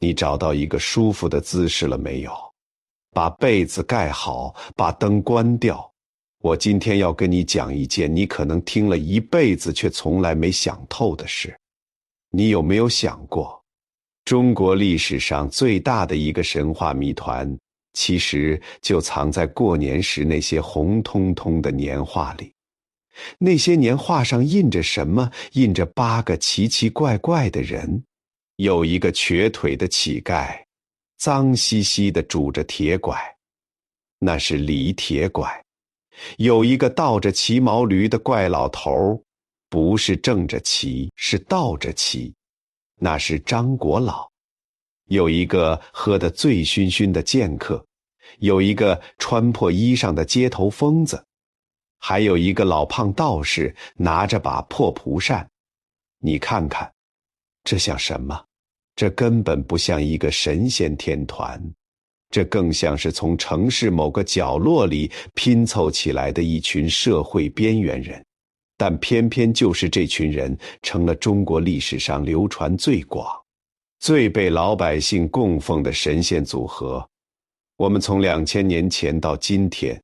你找到一个舒服的姿势了没有？把被子盖好，把灯关掉。我今天要跟你讲一件你可能听了一辈子却从来没想透的事。你有没有想过，中国历史上最大的一个神话谜团，其实就藏在过年时那些红彤彤的年画里。那些年画上印着什么？印着8个奇奇怪怪的人。有一个瘸腿的乞丐，脏兮兮地拄着铁拐，那是李铁拐。有一个倒着骑毛驴的怪老头，不是正着骑，是倒着骑，那是张国老。有一个喝得醉醺醺的剑客，有一个穿破衣裳的街头疯子，还有一个老胖道士拿着把破蒲扇。你看看，这像什么？这根本不像一个神仙天团，这更像是从城市某个角落里拼凑起来的一群社会边缘人。但偏偏就是这群人成了中国历史上流传最广、最被老百姓供奉的神仙组合。我们从2000年前到今天，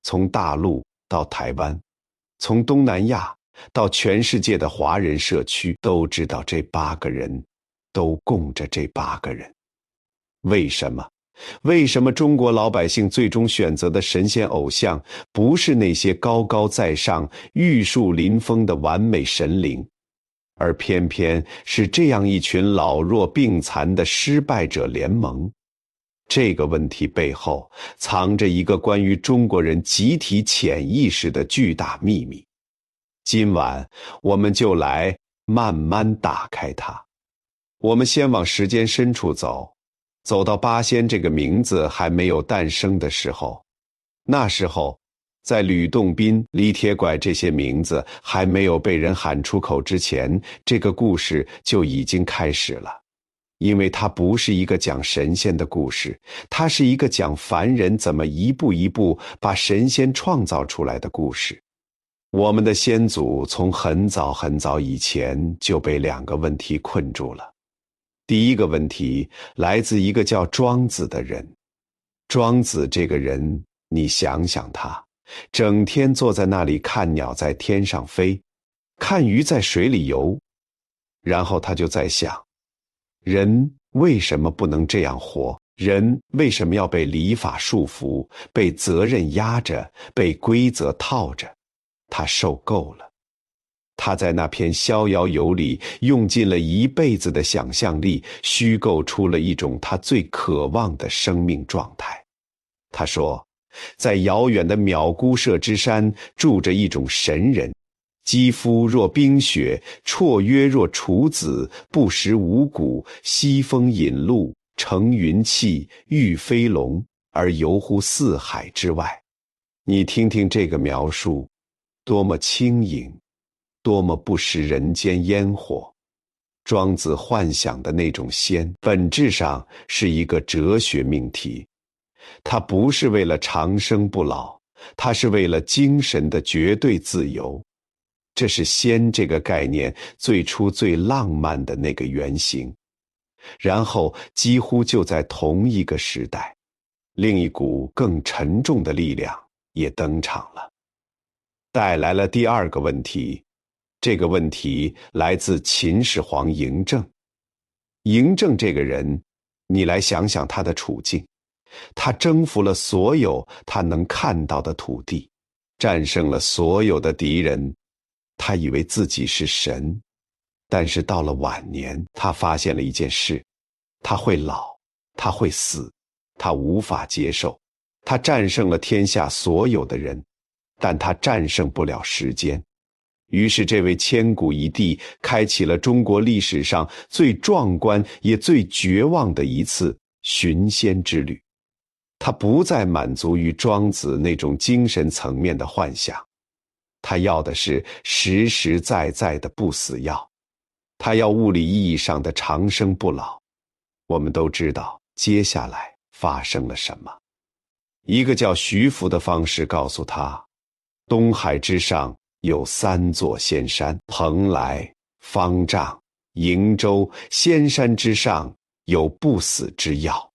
从大陆到台湾，从东南亚到全世界的华人社区，都知道这8个人，都供着这8个人。为什么？为什么中国老百姓最终选择的神仙偶像，不是那些高高在上、玉树临风的完美神灵，而偏偏是这样一群老弱病残的失败者联盟？这个问题背后藏着一个关于中国人集体潜意识的巨大秘密。今晚我们就来慢慢打开它。我们先往时间深处走，走到八仙这个名字还没有诞生的时候。那时候，在吕洞宾、李铁拐这些名字还没有被人喊出口之前，这个故事就已经开始了。因为它不是一个讲神仙的故事，它是一个讲凡人怎么一步一步把神仙创造出来的故事。我们的先祖从很早很早以前就被2个问题困住了。第一个问题来自一个叫庄子的人。庄子这个人，你想想他，整天坐在那里看鸟在天上飞，看鱼在水里游。然后他就在想，人为什么不能这样活？人为什么要被礼法束缚，被责任压着，被规则套着？他受够了。他在那篇《逍遥游》里用尽了一辈子的想象力，虚构出了一种他最渴望的生命状态。他说，在遥远的渺姑射之山住着一种神人，肌肤若冰雪，绰约若处子，不食五谷，吸风饮露，乘云气，御飞龙，而游乎四海之外。你听听这个描述，多么轻盈，多么不食人间烟火。庄子幻想的那种仙，本质上是一个哲学命题。它不是为了长生不老，它是为了精神的绝对自由。这是仙这个概念最初最浪漫的那个原型。然后几乎就在同一个时代，另一股更沉重的力量也登场了，带来了第2个问题。这个问题来自秦始皇嬴政。嬴政这个人，你来想想他的处境。他征服了所有他能看到的土地，战胜了所有的敌人。他以为自己是神，但是到了晚年，他发现了一件事：他会老，他会死，他无法接受。他战胜了天下所有的人，但他战胜不了时间。于是这位千古一帝开启了中国历史上最壮观也最绝望的一次寻仙之旅。他不再满足于庄子那种精神层面的幻想，他要的是实实在在的不死药，他要物理意义上的长生不老。我们都知道接下来发生了什么。一个叫徐福的方士告诉他，东海之上有3座仙山，蓬莱、方丈、瀛洲。仙山之上有不死之药。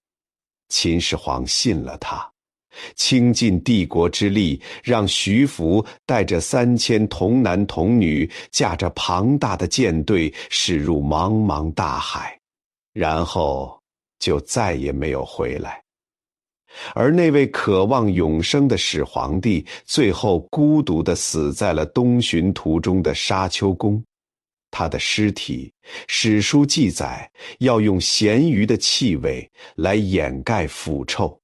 秦始皇信了他，倾尽帝国之力，让徐福带着3000童男童女，驾着庞大的舰队驶入茫茫大海，然后就再也没有回来。而那位渴望永生的始皇帝，最后孤独地死在了东巡途中的沙丘宫。他的尸体，史书记载要用咸鱼的气味来掩盖腐臭。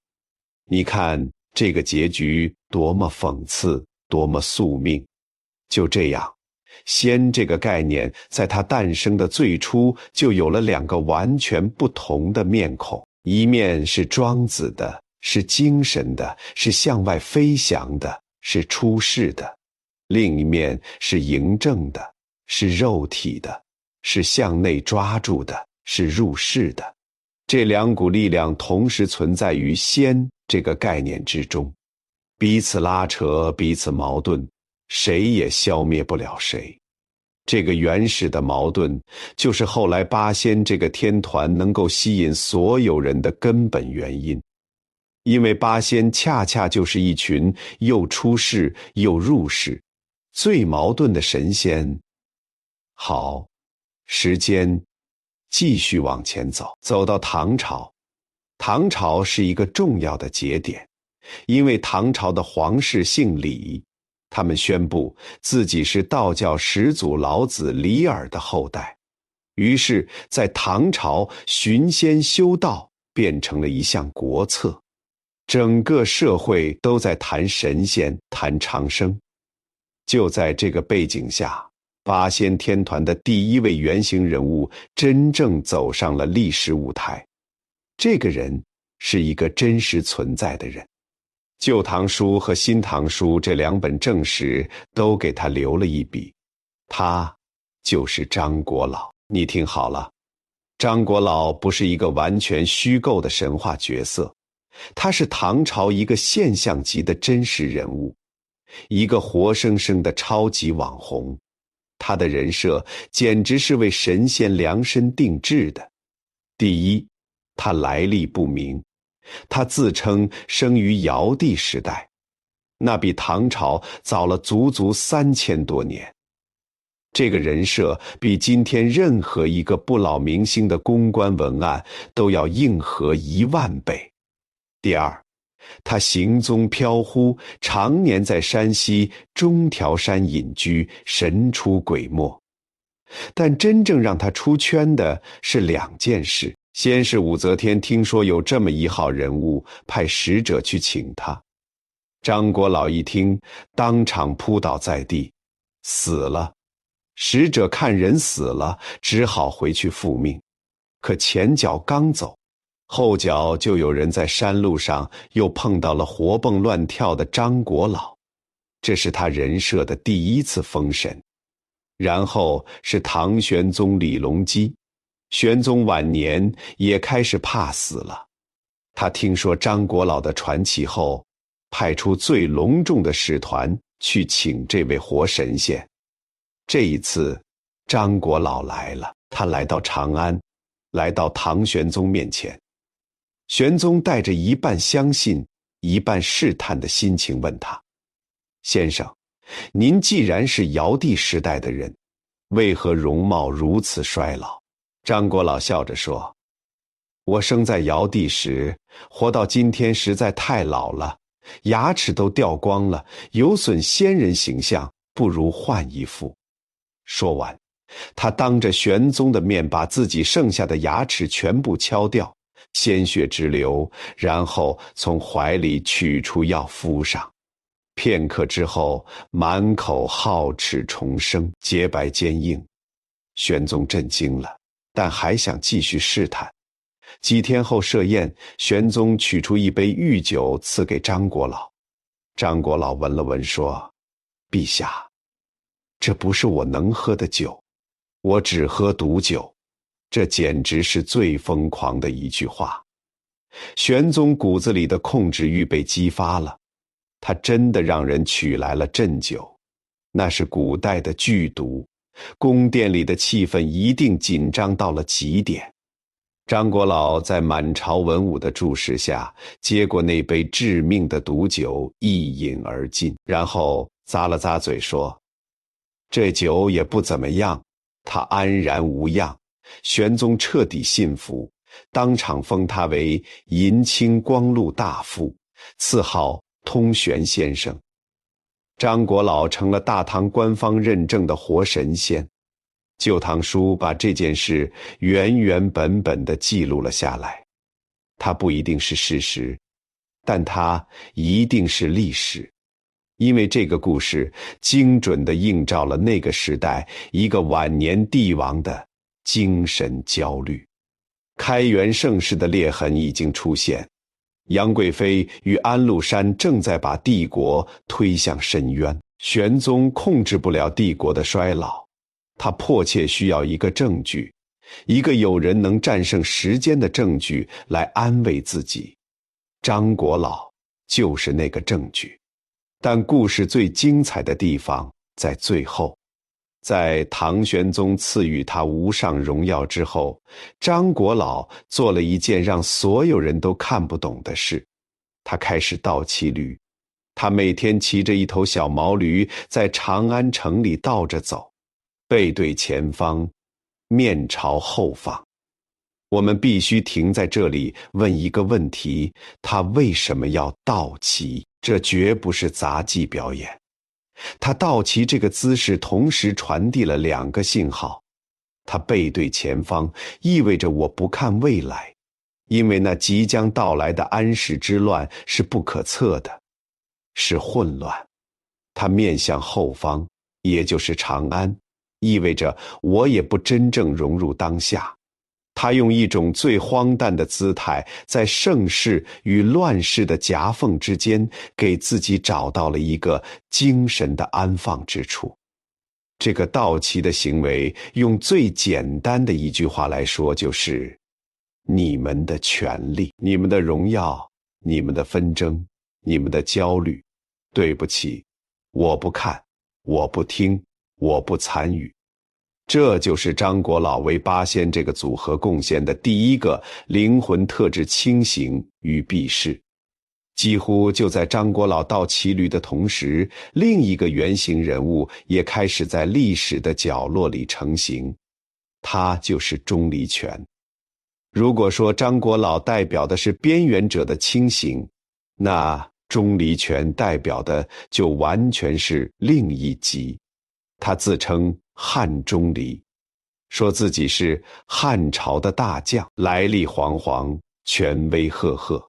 你看这个结局多么讽刺，多么宿命。就这样，仙这个概念在它诞生的最初就有了2个完全不同的面孔，一面是庄子的，是精神的，是向外飞翔的，是出世的；另一面是嬴政的，是肉体的，是向内抓住的，是入世的。这2股力量同时存在于仙这个概念之中，彼此拉扯，彼此矛盾，谁也消灭不了谁。这个原始的矛盾，就是后来八仙这个天团能够吸引所有人的根本原因。因为八仙恰恰就是一群又出世又入世，最矛盾的神仙。好，时间继续往前走，走到唐朝。唐朝是一个重要的节点，因为唐朝的皇室姓李，他们宣布自己是道教始祖老子李耳的后代。于是在唐朝，寻仙修道变成了一项国策，整个社会都在谈神仙，谈长生。就在这个背景下，八仙天团的第一位原型人物真正走上了历史舞台。这个人是一个真实存在的人，《旧唐书》和《新唐书》这2本正史都给他留了一笔，他就是张国老。你听好了，张国老不是一个完全虚构的神话角色，他是唐朝一个现象级的真实人物，一个活生生的超级网红。他的人设简直是为神仙量身定制的。第一，他来历不明，他自称生于尧帝时代，那比唐朝早了足足3000多年。这个人设比今天任何一个不老明星的公关文案都要硬核10000倍。第二，他行踪飘忽，常年在山西中条山隐居，神出鬼没。但真正让他出圈的是2件事。先是武则天听说有这么一号人物，派使者去请他。张国老一听，当场扑倒在地，死了。使者看人死了，只好回去复命。可前脚刚走，后脚就有人在山路上又碰到了活蹦乱跳的张国老，这是他人设的第1次封神。然后是唐玄宗李隆基，玄宗晚年也开始怕死了。他听说张国老的传奇后，派出最隆重的使团去请这位活神仙。这一次，张国老来了，他来到长安，来到唐玄宗面前。玄宗带着一半相信、一半试探的心情问他：“先生，您既然是尧帝时代的人，为何容貌如此衰老？”张国老笑着说：“我生在尧帝时，活到今天实在太老了，牙齿都掉光了，有损仙人形象，不如换一副。”说完，他当着玄宗的面把自己剩下的牙齿全部敲掉，鲜血直流，然后从怀里取出药敷上。片刻之后，满口皓齿重生，洁白坚硬。玄宗震惊了，但还想继续试探。几天后设宴，玄宗取出一杯御酒赐给张国老。张国老闻了闻说：“陛下，这不是我能喝的酒，我只喝毒酒。”这简直是最疯狂的一句话。玄宗骨子里的控制欲被激发了，他真的让人取来了鸩酒，那是古代的剧毒，宫殿里的气氛一定紧张到了极点。张国老在满朝文武的注视下，接过那杯致命的毒酒，一饮而尽，然后咂了咂嘴说：“这酒也不怎么样。”他安然无恙，玄宗彻底信服，当场封他为银青光禄大夫，赐号通玄先生。张国老成了大唐官方认证的活神仙。《旧唐书》把这件事原原本本地记录了下来。它不一定是事实，但它一定是历史，因为这个故事精准地映照了那个时代一个晚年帝王的精神焦虑。开元盛世的裂痕已经出现，杨贵妃与安禄山正在把帝国推向深渊，玄宗控制不了帝国的衰老，他迫切需要一个证据，一个有人能战胜时间的证据来安慰自己。张国老就是那个证据。但故事最精彩的地方在最后。在唐玄宗赐予他无上荣耀之后，张国老做了一件让所有人都看不懂的事。他开始倒骑驴，他每天骑着一头小毛驴在长安城里倒着走，背对前方，面朝后方。我们必须停在这里问一个问题：他为什么要倒骑？这绝不是杂技表演。他倒骑这个姿势同时传递了两个信号。他背对前方，意味着我不看未来，因为那即将到来的安史之乱是不可测的，是混乱。他面向后方，也就是长安，意味着我也不真正融入当下。他用一种最荒诞的姿态，在盛世与乱世的夹缝之间，给自己找到了一个精神的安放之处。这个倒骑的行为，用最简单的一句话来说，就是你们的权利、你们的荣耀、你们的纷争、你们的焦虑。对不起，我不看，我不听，我不参与。这就是张国老为八仙这个组合贡献的第一个灵魂特质清醒与避世。几乎就在张国老倒骑驴的同时，另一个原型人物也开始在历史的角落里成型，他就是钟离权。如果说张国老代表的是边缘者的清醒，那钟离权代表的就完全是另一极。他自称汉钟离，说自己是汉朝的大将，来历煌煌，权威赫赫。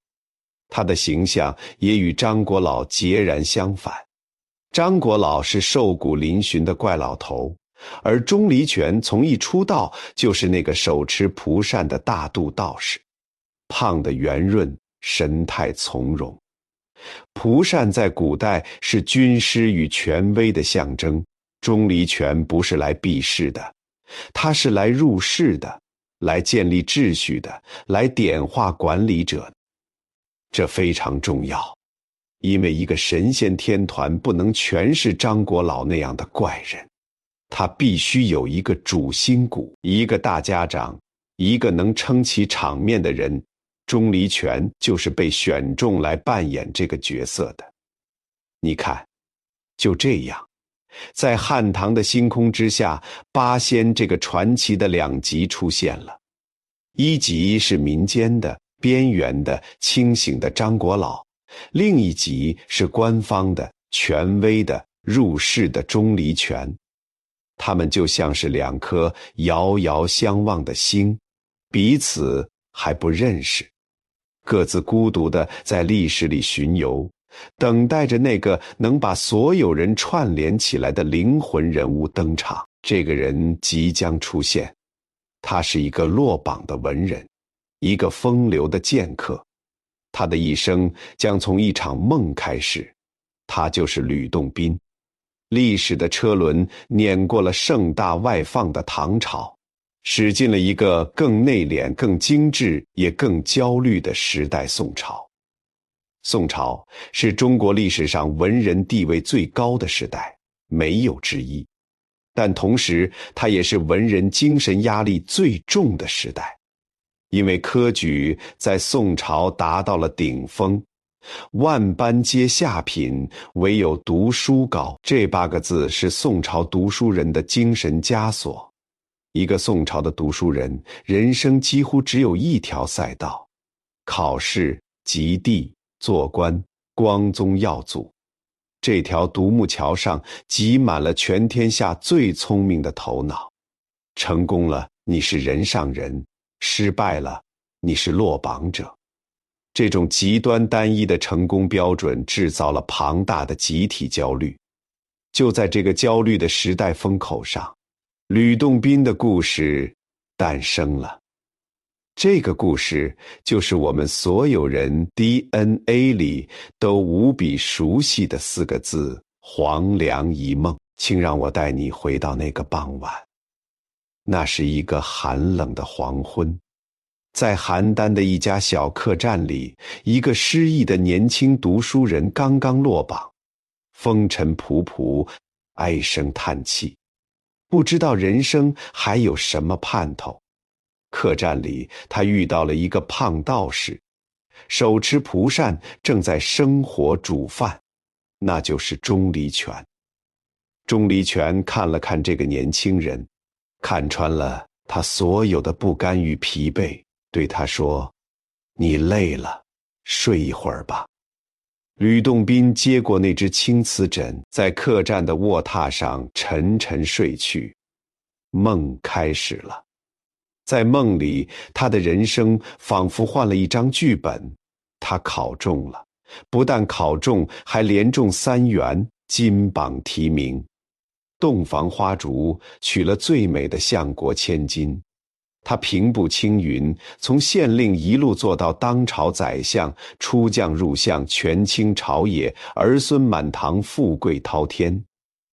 他的形象也与张国老截然相反。张国老是瘦骨嶙峋的怪老头，而钟离权从一出道就是那个手持蒲扇的大肚道士，胖得圆润，神态从容。蒲扇在古代是军师与权威的象征，钟离权不是来避世的，他是来入世的，来建立秩序的，来点化管理者的。这非常重要，因为一个神仙天团不能全是张国老那样的怪人，他必须有一个主心骨，一个大家长，一个能撑起场面的人。钟离权就是被选中来扮演这个角色的。你看，就这样，在汉唐的星空之下，八仙这个传奇的两极出现了。一极是民间的、边缘的、清醒的张国老，另一极是官方的、权威的、入世的钟离权。他们就像是两颗遥遥相望的星，彼此还不认识，各自孤独地在历史里巡游，等待着那个能把所有人串联起来的灵魂人物登场。这个人即将出现，他是一个落榜的文人，一个风流的剑客。他的一生将从一场梦开始，他就是吕洞宾。历史的车轮碾过了盛大外放的唐朝，驶进了一个更内敛、更精致也更焦虑的时代宋朝。宋朝是中国历史上文人地位最高的时代，没有之一。但同时，它也是文人精神压力最重的时代。因为科举在宋朝达到了顶峰，万般皆下品，唯有读书高。这8个字是宋朝读书人的精神枷锁。一个宋朝的读书人，人生几乎只有一条赛道：考试、及第、做官、光宗耀祖。这条独木桥上挤满了全天下最聪明的头脑。成功了，你是人上人；失败了，你是落榜者。这种极端单一的成功标准制造了庞大的集体焦虑。就在这个焦虑的时代风口上，吕洞宾的故事诞生了。这个故事就是我们所有人 DNA 里都无比熟悉的4个字：黄粱一梦。请让我带你回到那个傍晚。那是一个寒冷的黄昏，在邯郸的一家小客栈里，一个失意的年轻读书人刚刚落榜，风尘仆仆，唉声叹气，不知道人生还有什么盼头。客栈里，他遇到了一个胖道士，手持蒲扇，正在生火煮饭，那就是钟离权。钟离权看了看这个年轻人，看穿了他所有的不甘与疲惫，对他说：“你累了，睡一会儿吧。”吕洞宾接过那只青瓷枕，在客栈的卧榻上沉沉睡去。梦开始了。在梦里，他的人生仿佛换了一张剧本。他考中了，不但考中，还连中3元，金榜题名。洞房花烛，娶了最美的相国千金。他平步青云，从县令一路做到当朝宰相，出将入相，权倾朝野，儿孙满堂，富贵滔天。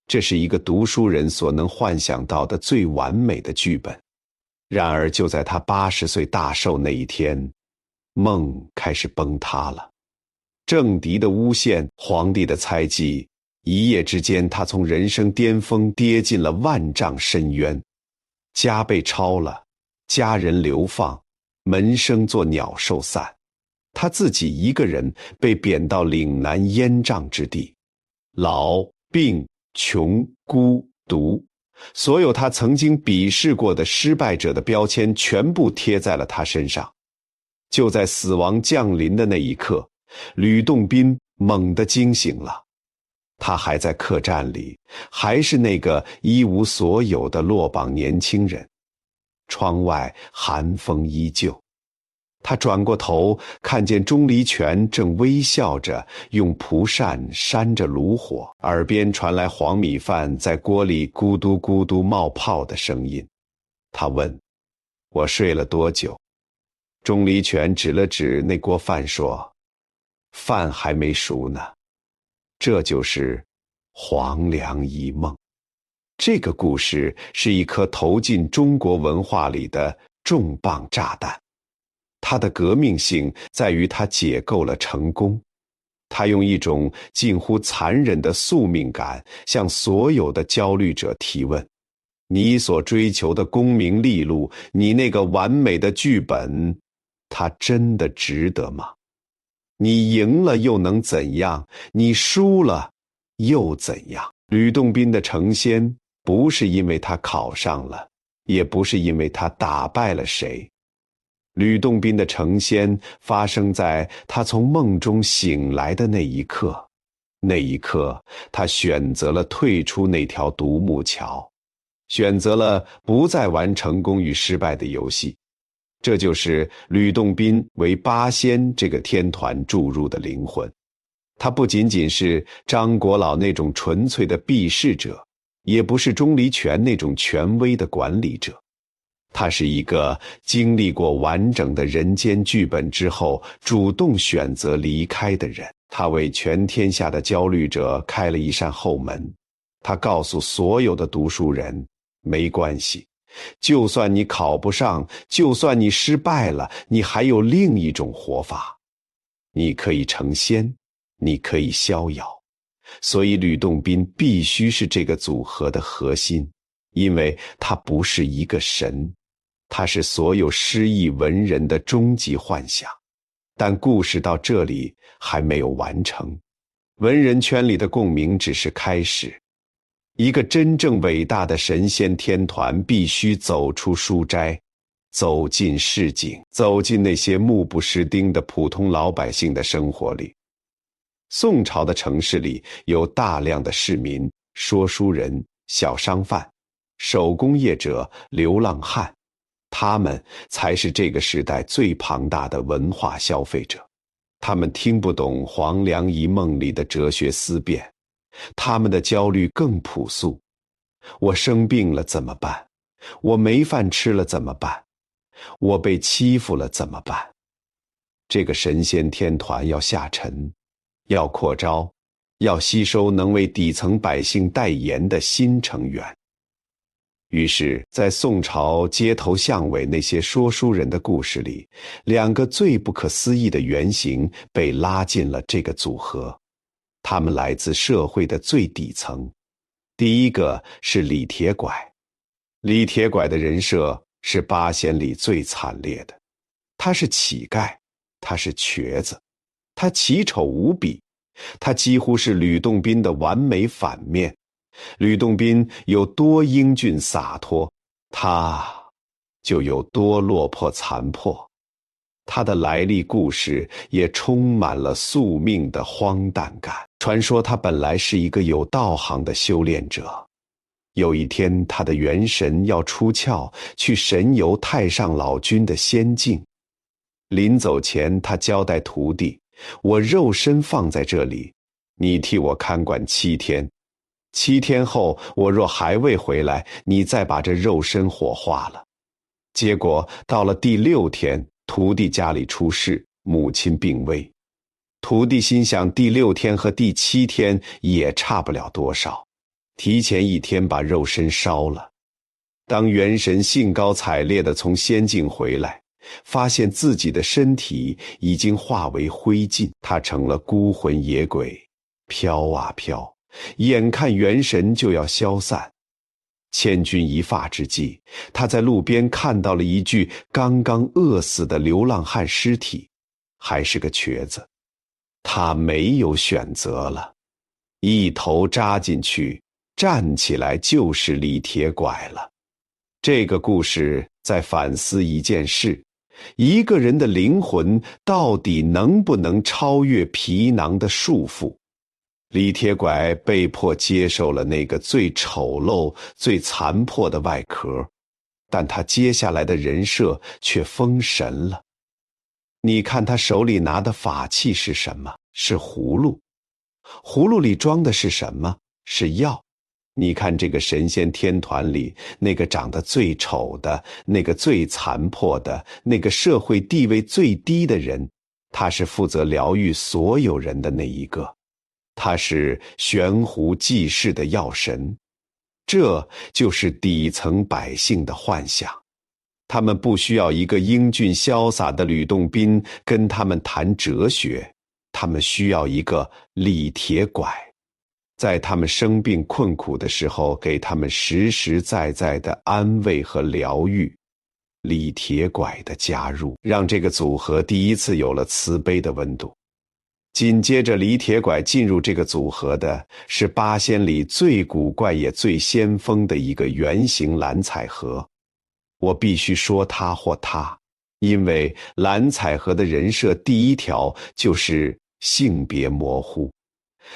这是一个读书人所能幻想到的最完美的剧本。然而就在他80岁大寿那一天，梦开始崩塌了。政敌的诬陷，皇帝的猜忌，一夜之间他从人生巅峰跌进了万丈深渊。家被抄了，家人流放，门生作鸟兽散，他自己一个人被贬到岭南烟瘴之地。老、病、穷、孤、独，所有他曾经鄙视过的失败者的标签全部贴在了他身上。就在死亡降临的那一刻，吕洞宾猛地惊醒了。他还在客栈里，还是那个一无所有的落榜年轻人。窗外寒风依旧。他转过头，看见钟离权正微笑着用蒲扇扇着炉火，耳边传来黄米饭在锅里咕嘟咕嘟冒泡的声音。他问：“我睡了多久？”钟离权指了指那锅饭说：“饭还没熟呢。”这就是黄粱一梦。这个故事是一颗投进中国文化里的重磅炸弹。它的革命性在于它解构了成功。它用一种近乎残忍的宿命感向所有的焦虑者提问：你所追求的功名利禄，你那个完美的剧本，它真的值得吗？你赢了又能怎样？你输了又怎样？吕洞宾的成仙不是因为他考上了，也不是因为他打败了谁。吕洞宾的成仙发生在他从梦中醒来的那一刻。那一刻，他选择了退出那条独木桥，选择了不再玩成功与失败的游戏。这就是吕洞宾为八仙这个天团注入的灵魂。他不仅仅是张国老那种纯粹的避世者，也不是钟离权那种权威的管理者。他是一个经历过完整的人间剧本之后，主动选择离开的人。他为全天下的焦虑者开了一扇后门。他告诉所有的读书人，没关系，就算你考不上，就算你失败了，你还有另一种活法。你可以成仙，你可以逍遥。所以吕洞宾必须是这个组合的核心，因为他不是一个神，它是所有诗意文人的终极幻想。但故事到这里还没有完成，文人圈里的共鸣只是开始。一个真正伟大的神仙天团必须走出书斋，走进市井，走进那些目不识丁的普通老百姓的生活里。宋朝的城市里有大量的市民、说书人、小商贩、手工业者、流浪汉，他们才是这个时代最庞大的文化消费者。他们听不懂黄粱一梦里的哲学思辨，他们的焦虑更朴素。我生病了怎么办？我没饭吃了怎么办？我被欺负了怎么办？这个神仙天团要下沉，要扩招，要吸收能为底层百姓代言的新成员。于是在宋朝街头巷尾那些说书人的故事里，两个最不可思议的原型被拉进了这个组合。他们来自社会的最底层。第一个是李铁拐。李铁拐的人设是八仙里最惨烈的。他是乞丐，他是瘸子，他奇丑无比，他几乎是吕洞宾的完美反面。吕洞宾有多英俊洒脱，他就有多落魄残破。他的来历故事也充满了宿命的荒诞感。传说他本来是一个有道行的修炼者，有一天他的元神要出窍去神游太上老君的仙境。临走前他交代徒弟，我肉身放在这里，你替我看管7天，7天后我若还未回来，你再把这肉身火化了。结果到了第6天，徒弟家里出事，母亲病危。徒弟心想第6天和第7天也差不了多少，提前1天把肉身烧了。当元神兴高采烈地从仙境回来，发现自己的身体已经化为灰烬，他成了孤魂野鬼，飘啊飘，眼看元神就要消散。千钧一发之际，他在路边看到了一具刚刚饿死的流浪汉尸体，还是个瘸子。他没有选择了，一头扎进去，站起来就是李铁拐了。这个故事在反思一件事：一个人的灵魂到底能不能超越皮囊的束缚？李铁拐被迫接受了那个最丑陋、最残破的外壳，但他接下来的人设却封神了。你看他手里拿的法器是什么？是葫芦。葫芦里装的是什么？是药。你看这个神仙天团里，那个长得最丑的，那个最残破的，那个社会地位最低的人，他是负责疗愈所有人的那一个。他是悬壶济世的药神。这就是底层百姓的幻想。他们不需要一个英俊潇洒的吕洞宾跟他们谈哲学，他们需要一个李铁拐，在他们生病困苦的时候给他们实实在在的安慰和疗愈。李铁拐的加入让这个组合第一次有了慈悲的温度。紧接着李铁拐进入这个组合的是八仙里最古怪也最先锋的一个原型蓝采和。我必须说他或她，因为蓝采和的人设第一条就是性别模糊。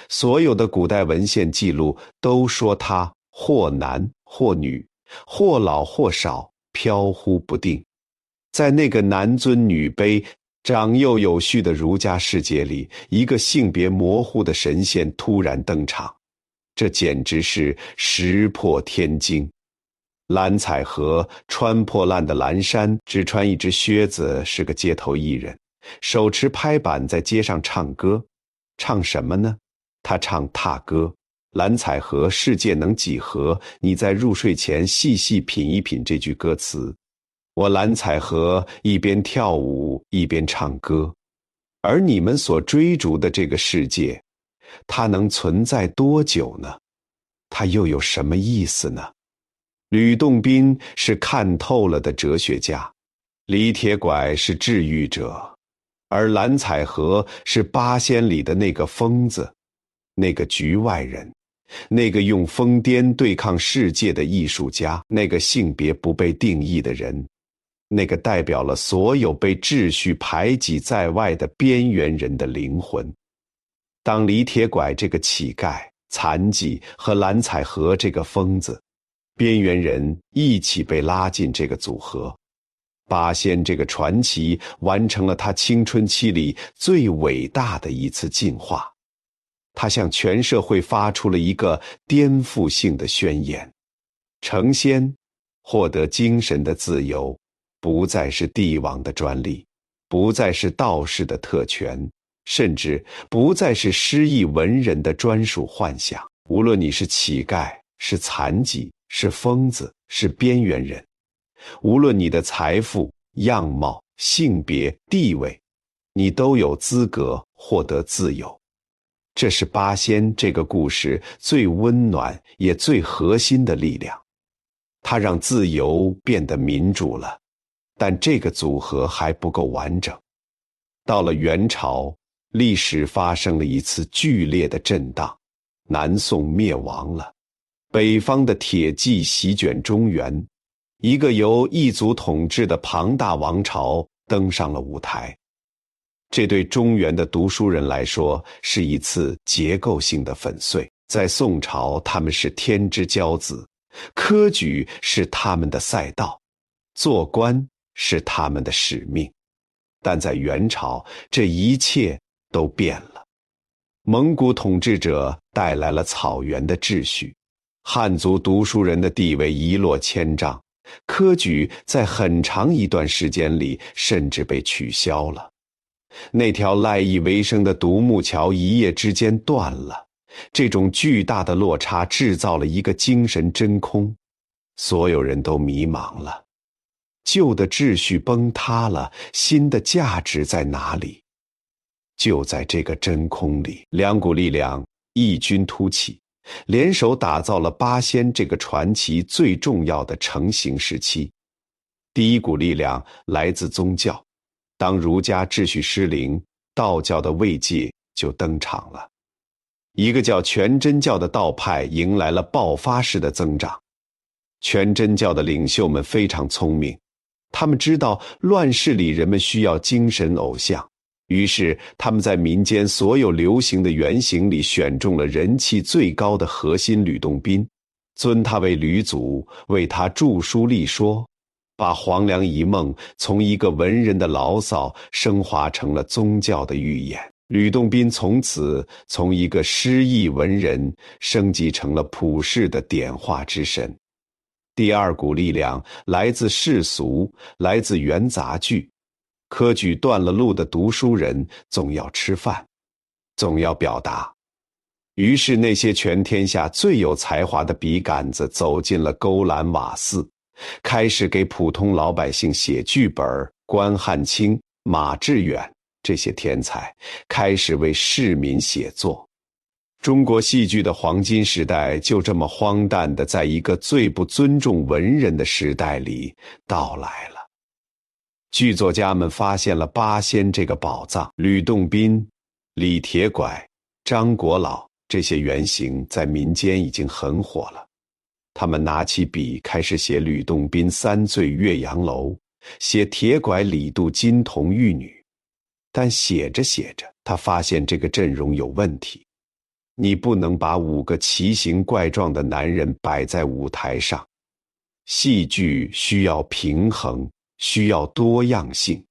所有的古代文献记录都说他或男或女，或老或少，飘忽不定。在那个男尊女卑、长幼有序的儒家世界里，一个性别模糊的神仙突然登场，这简直是石破天惊。蓝采和穿破烂的蓝衫，只穿一只靴子，是个街头艺人，手持拍板在街上唱歌。唱什么呢？他唱踏歌。蓝采和世界能几何？你在入睡前细细品一品这句歌词。我蓝采和一边跳舞一边唱歌，而你们所追逐的这个世界，它能存在多久呢？它又有什么意思呢？吕洞宾是看透了的哲学家，李铁拐是治愈者，而蓝采和是八仙里的那个疯子，那个局外人，那个用疯癫对抗世界的艺术家，那个性别不被定义的人，那个代表了所有被秩序排挤在外的边缘人的灵魂。当李铁拐这个乞丐、残疾和蓝采和这个疯子，边缘人一起被拉进这个组合，八仙这个传奇完成了他青春期里最伟大的一次进化。他向全社会发出了一个颠覆性的宣言：成仙，获得精神的自由，不再是帝王的专利，不再是道士的特权，甚至不再是失意文人的专属幻想。无论你是乞丐，是残疾，是疯子，是边缘人，无论你的财富、样貌、性别、地位，你都有资格获得自由。这是八仙这个故事最温暖也最核心的力量。它让自由变得民主了，但这个组合还不够完整。到了元朝，历史发生了一次剧烈的震荡，南宋灭亡了，北方的铁骑席卷中原，一个由异族统治的庞大王朝登上了舞台。这对中原的读书人来说是一次结构性的粉碎。在宋朝，他们是天之骄子，科举是他们的赛道，做官是他们的使命。但在元朝，这一切都变了。蒙古统治者带来了草原的秩序，汉族读书人的地位一落千丈，科举在很长一段时间里甚至被取消了。那条赖以为生的独木桥一夜之间断了，这种巨大的落差制造了一个精神真空，所有人都迷茫了。旧的秩序崩塌了，新的价值在哪里？就在这个真空里，两股力量异军突起，联手打造了八仙这个传奇最重要的成型时期。第一股力量来自宗教，当儒家秩序失灵，道教的慰藉就登场了。一个叫全真教的道派迎来了爆发式的增长。全真教的领袖们非常聪明，他们知道乱世里人们需要精神偶像，于是他们在民间所有流行的原型里选中了人气最高的核心吕洞宾，尊他为吕祖，为他著书立说，把黄粱一梦从一个文人的牢骚升华成了宗教的预言。吕洞宾从此从一个失意文人升级成了普世的点化之神。第二股力量来自世俗，来自元杂剧。科举断了路的读书人总要吃饭，总要表达。于是那些全天下最有才华的笔杆子走进了勾栏瓦肆，开始给普通老百姓写剧本。关汉卿、马致远这些天才开始为市民写作。中国戏剧的黄金时代就这么荒诞地在一个最不尊重文人的时代里到来了。剧作家们发现了八仙这个宝藏，吕洞宾、李铁拐、张国老这些原型在民间已经很火了。他们拿起笔开始写吕洞宾三醉岳阳楼，写铁拐李杜金童玉女。但写着写着，他发现这个阵容有问题。你不能把5个奇形怪状的男人摆在舞台上。戏剧需要平衡，需要多样性。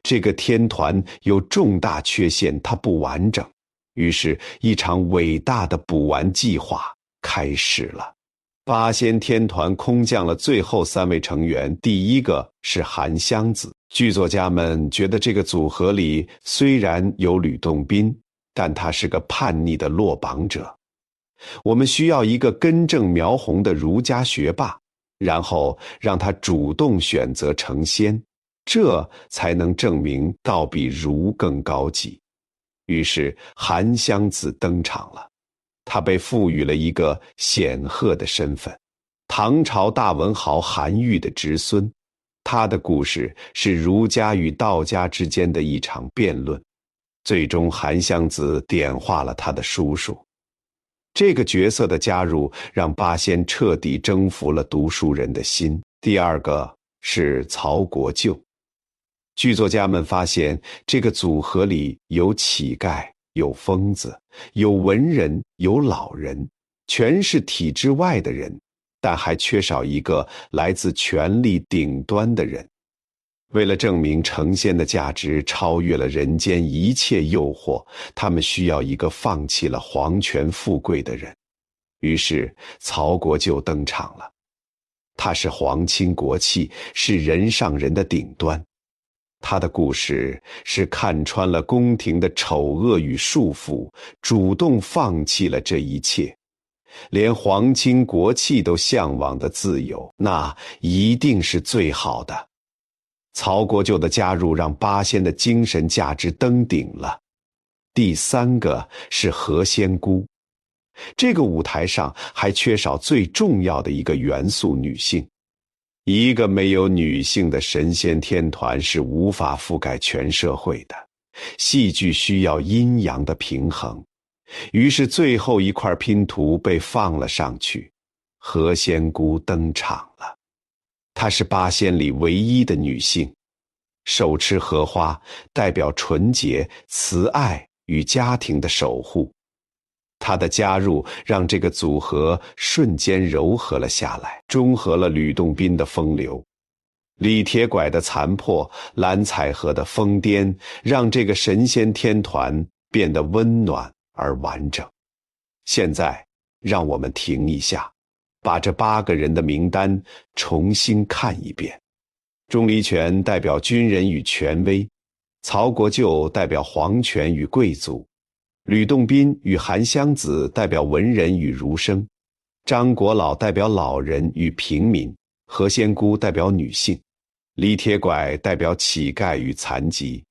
这个天团有重大缺陷，它不完整。于是一场伟大的补完计划开始了。八仙天团空降了最后3位成员，第一个是韩湘子。剧作家们觉得这个组合里虽然有吕洞宾，但他是个叛逆的落榜者。我们需要一个根正苗红的儒家学霸，然后让他主动选择成仙，这才能证明道比儒更高级。于是韩湘子登场了，他被赋予了一个显赫的身份，唐朝大文豪韩愈的侄孙。他的故事是儒家与道家之间的一场辩论，最终韩湘子点化了他的叔叔。这个角色的加入让八仙彻底征服了读书人的心。第二个是曹国舅。剧作家们发现这个组合里有乞丐，有疯子，有文人，有老人，全是体制外的人，但还缺少一个来自权力顶端的人。为了证明成仙的价值超越了人间一切诱惑，他们需要一个放弃了皇权富贵的人。于是曹国舅登场了。他是皇亲国戚，是人上人的顶端。他的故事是看穿了宫廷的丑恶与束缚，主动放弃了这一切。连皇亲国戚都向往的自由，那一定是最好的。曹国舅的加入让八仙的精神价值登顶了。第三个是何仙姑。这个舞台上还缺少最重要的一个元素——女性。一个没有女性的神仙天团是无法覆盖全社会的。戏剧需要阴阳的平衡。于是最后一块拼图被放了上去，何仙姑登场了。她是八仙里唯一的女性，手持荷花，代表纯洁、慈爱与家庭的守护。她的加入让这个组合瞬间柔和了下来，中和了吕洞宾的风流。李铁拐的残破，蓝采和的疯癫，让这个神仙天团变得温暖而完整。现在让我们停一下，把这8个人的名单重新看一遍。钟离权代表军人与权威，曹国舅代表皇权与贵族，吕洞宾与韩湘子代表文人与儒生，张国老代表老人与平民，何仙姑代表女性，李铁拐代表乞丐与残疾，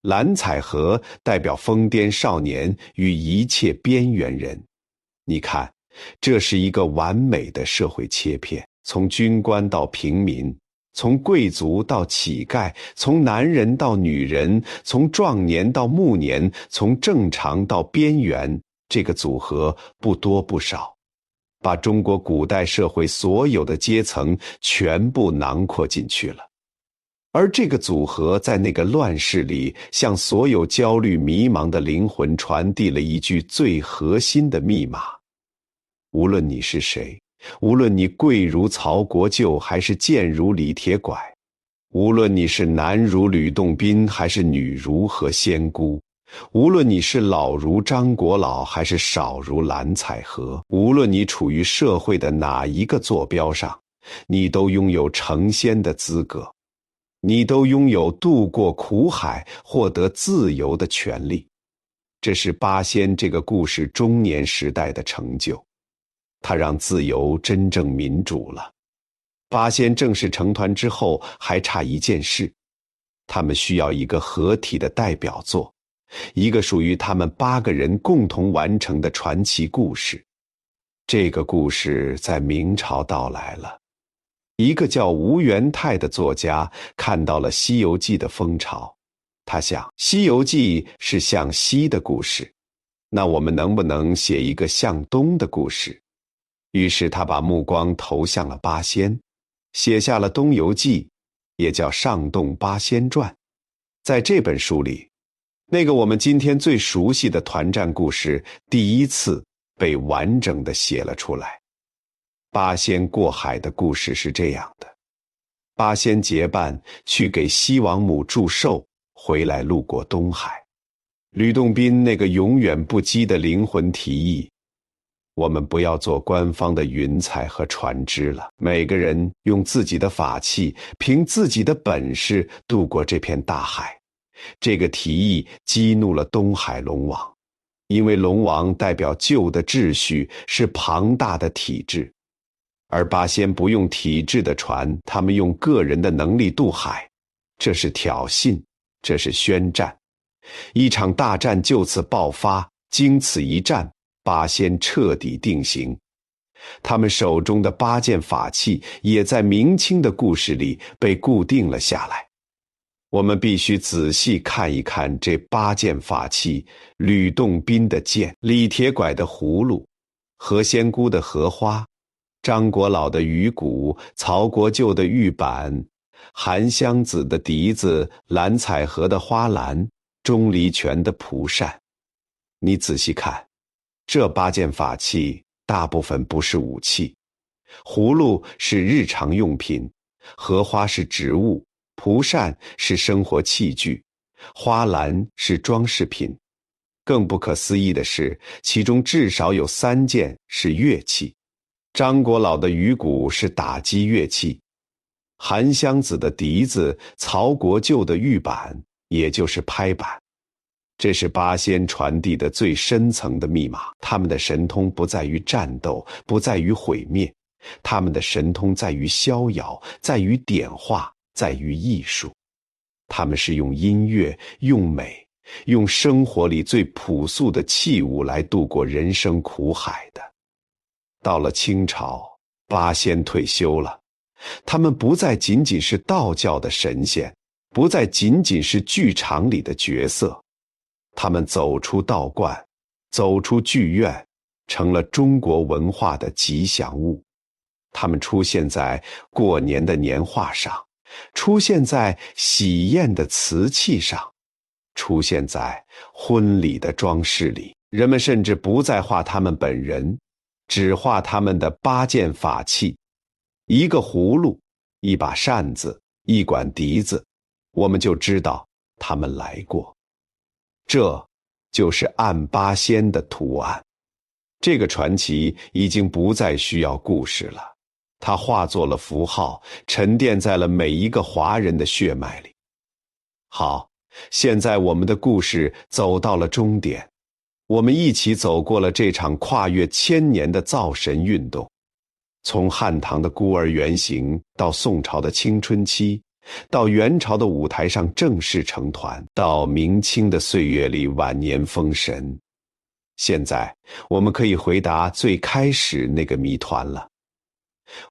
蓝采和代表疯癫少年与一切边缘人。你看，这是一个完美的社会切片，从军官到平民，从贵族到乞丐，从男人到女人，从壮年到暮年，从正常到边缘，这个组合不多不少，把中国古代社会所有的阶层全部囊括进去了。而这个组合在那个乱世里，向所有焦虑迷茫的灵魂传递了一句最核心的密码：无论你是谁，无论你贵如曹国舅还是贱如李铁拐，无论你是男如吕洞宾还是女如何仙姑，无论你是老如张国老还是少如蓝采和，无论你处于社会的哪一个坐标上，你都拥有成仙的资格，你都拥有渡过苦海获得自由的权利。这是八仙这个故事中年时代的成就，它让自由真正民主了。八仙正式成团之后还差一件事，他们需要一个合体的代表作，一个属于他们8个人共同完成的传奇故事。这个故事在明朝到来了。一个叫吴元泰的作家看到了《西游记》的风潮，他想，《西游记》是向西的故事，那我们能不能写一个向东的故事？于是他把目光投向了八仙，写下了《东游记》，也叫《上洞八仙传》。在这本书里，那个我们今天最熟悉的团战故事第一次被完整地写了出来。八仙过海的故事是这样的：八仙结伴去给西王母祝寿，回来路过东海。吕洞宾那个永远不羁的灵魂提议，我们不要做官方的云彩和船只了，每个人用自己的法器，凭自己的本事渡过这片大海。这个提议激怒了东海龙王，因为龙王代表旧的秩序，是庞大的体制，而八仙不用体制的船，他们用个人的能力渡海，这是挑衅，这是宣战。一场大战就此爆发，经此一战，八仙彻底定型。他们手中的8件法器也在明清的故事里被固定了下来。我们必须仔细看一看这8件法器：吕洞宾的剑，李铁拐的葫芦，何仙姑的荷花，张国老的鱼骨，曹国舅的玉板，韩湘子的笛子，蓝采和的花篮，钟离权的蒲扇。你仔细看，这8件法器大部分不是武器，葫芦是日常用品，荷花是植物，蒲扇是生活器具，花篮是装饰品。更不可思议的是，其中至少有3件是乐器。张国老的鱼骨是打击乐器，韩湘子的笛子，曹国舅的玉板，也就是拍板。这是八仙传递的最深层的密码，他们的神通不在于战斗，不在于毁灭，他们的神通在于逍遥，在于点化，在于艺术。他们是用音乐，用美，用生活里最朴素的器物来度过人生苦海的。到了清朝，八仙退休了，他们不再仅仅是道教的神仙，不再仅仅是剧场里的角色，他们走出道观，走出剧院，成了中国文化的吉祥物。他们出现在过年的年画上，出现在喜宴的瓷器上，出现在婚礼的装饰里。人们甚至不再画他们本人，只画他们的8件法器，一个葫芦，一把扇子，一管笛子，我们就知道他们来过。这就是按八仙的图案。这个传奇已经不再需要故事了，它化作了符号，沉淀在了每一个华人的血脉里。好，现在我们的故事走到了终点，我们一起走过了这场跨越1000年的造神运动，从汉唐的孤儿原型，到宋朝的青春期，到元朝的舞台上正式成团，到明清的岁月里晚年封神。现在我们可以回答最开始那个谜团了。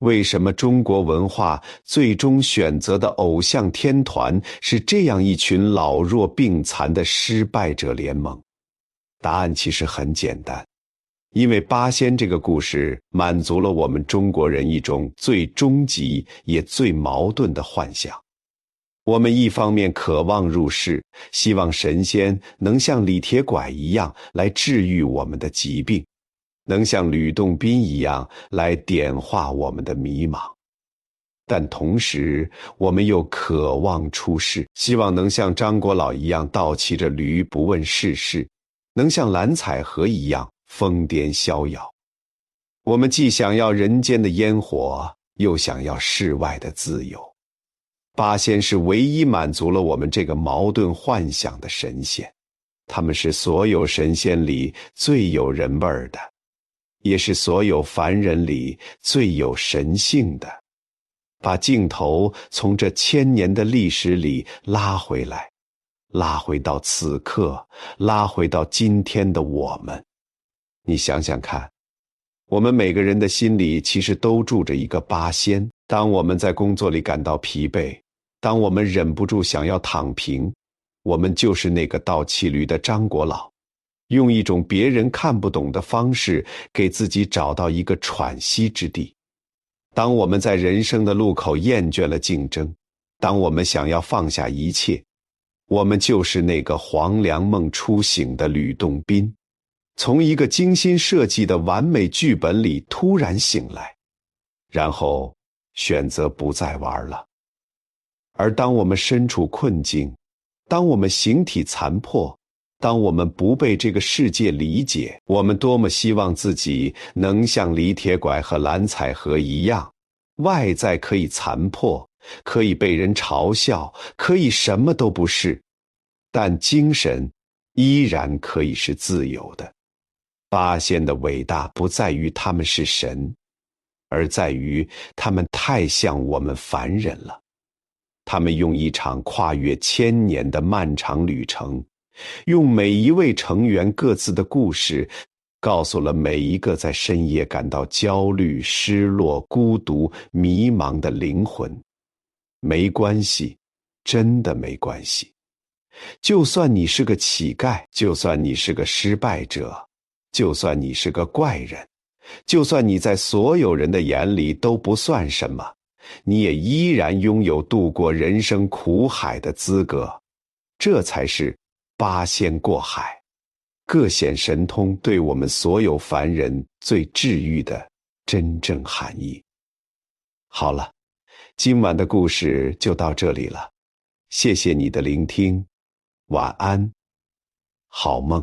为什么中国文化最终选择的偶像天团是这样一群老弱病残的失败者联盟？答案其实很简单，因为八仙这个故事满足了我们中国人一种最终极也最矛盾的幻想。我们一方面渴望入世，希望神仙能像李铁拐一样来治愈我们的疾病，能像吕洞宾一样来点化我们的迷茫。但同时我们又渴望出世，希望能像张国老一样倒骑着驴不问世事，能像蓝采和一样疯癫逍遥。我们既想要人间的烟火，又想要世外的自由。八仙是唯一满足了我们这个矛盾幻想的神仙，他们是所有神仙里最有人味儿的，也是所有凡人里最有神性的。把镜头从这1000年的历史里拉回来，拉回到此刻，拉回到今天的我们。你想想看，我们每个人的心里其实都住着一个八仙。当我们在工作里感到疲惫，当我们忍不住想要躺平，我们就是那个倒骑驴的张国老，用一种别人看不懂的方式给自己找到一个喘息之地。当我们在人生的路口厌倦了竞争，当我们想要放下一切，我们就是那个黄粱梦初醒的吕洞宾，从一个精心设计的完美剧本里突然醒来，然后选择不再玩了。而当我们身处困境，当我们形体残破，当我们不被这个世界理解，我们多么希望自己能像李铁拐和蓝采和一样，外在可以残破，可以被人嘲笑，可以什么都不是，但精神依然可以是自由的。八仙的伟大不在于他们是神，而在于他们太像我们凡人了。他们用一场跨越1000年的漫长旅程，用每一位成员各自的故事，告诉了每一个在深夜感到焦虑、失落、孤独、迷茫的灵魂。没关系，真的没关系。就算你是个乞丐，就算你是个失败者，就算你是个怪人，就算你在所有人的眼里都不算什么，你也依然拥有渡过人生苦海的资格。这才是八仙过海，各显神通对我们所有凡人最治愈的真正含义。好了，今晚的故事就到这里了，谢谢你的聆听，晚安，好梦。